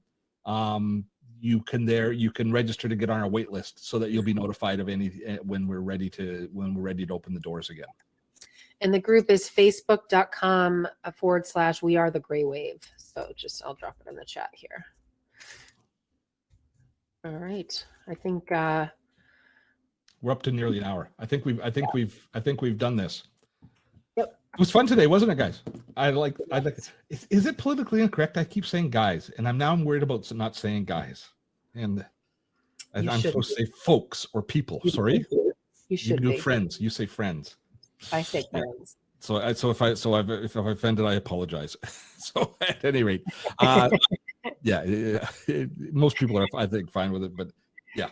you can register to get on our wait list so that you'll be notified of any when we're ready to open the doors again. And the group is facebook.com/wearethegraywave. So just I'll drop it in the chat here. All right. I think we're up to nearly an hour. I think we've done this. Yep. It was fun today, wasn't it, guys? I like is it politically incorrect? I keep saying guys, and I'm worried about not saying guys. And I'm supposed to say folks or people. Sorry. You should do be. Friends. You say friends. I say friends. So if I've offended, I apologize. So at any rate, most people are, I think, fine with it, but yeah.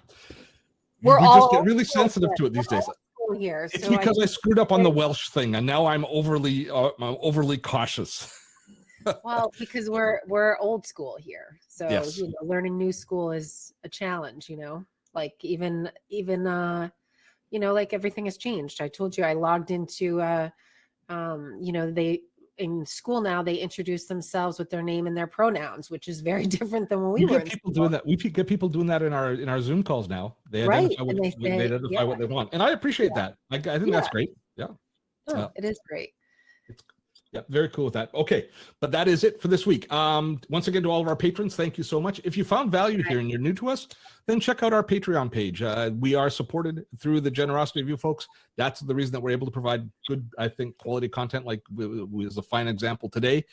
We just get really sensitive to it these days. Here, it's because I screwed up on the Welsh thing, and now I'm overly cautious. Well, because we're old school here, so yes. Learning new school is a challenge. Like even like everything has changed. I told you I logged into they in school now they introduce themselves with their name and their pronouns, which is very different than when we were in school. Doing that. We get people doing that in our Zoom calls now. They identify, what they want, and I appreciate that. I think that's great. Yeah, it is great. Yeah, very cool with that. Okay, but that is it for this week. Once again, to all of our patrons, thank you so much. If you found value here and you're new to us, then check out our Patreon page. We are supported through the generosity of you folks. That's the reason that we're able to provide good, I think, quality content like was a fine example today.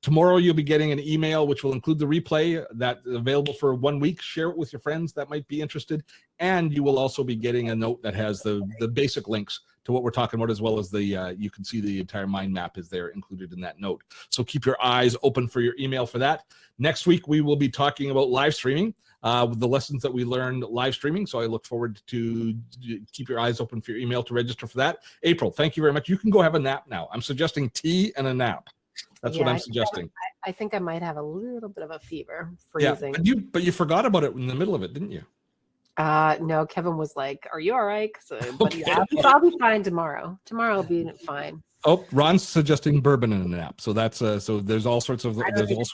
Tomorrow, you'll be getting an email which will include the replay that's available for 1 week. Share it with your friends that might be interested. And you will also be getting a note that has the basic links to what we're talking about, as well as you can see the entire mind map is there included in that note. So keep your eyes open for your email for that. Next week, we will be talking about live streaming, with the lessons that we learned live streaming. So I look forward to keep your eyes open for your email to register for that. April, thank you very much. You can go have a nap now. I'm suggesting tea and a nap. That's what I'm suggesting. I think I might have a little bit of a fever, freezing. Yeah, but you forgot about it in the middle of it, didn't you? No, Kevin was like, "Are you all right?" But yeah, I'll be fine tomorrow. Tomorrow I'll be fine. Oh, Ron's suggesting bourbon in a nap. So that's so there's all sorts of I don't even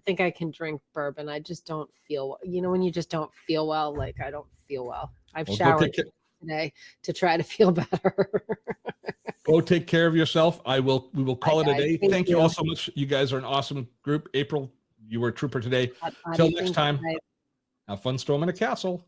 think I can drink bourbon. I just don't feel. When you just don't feel well, like I don't feel well. I've showered today to try to feel better. Go take care of yourself. We will call it a day. Thank you all so much. You guys are an awesome group. April, you were a trooper today. Till next time. Have fun storming a castle.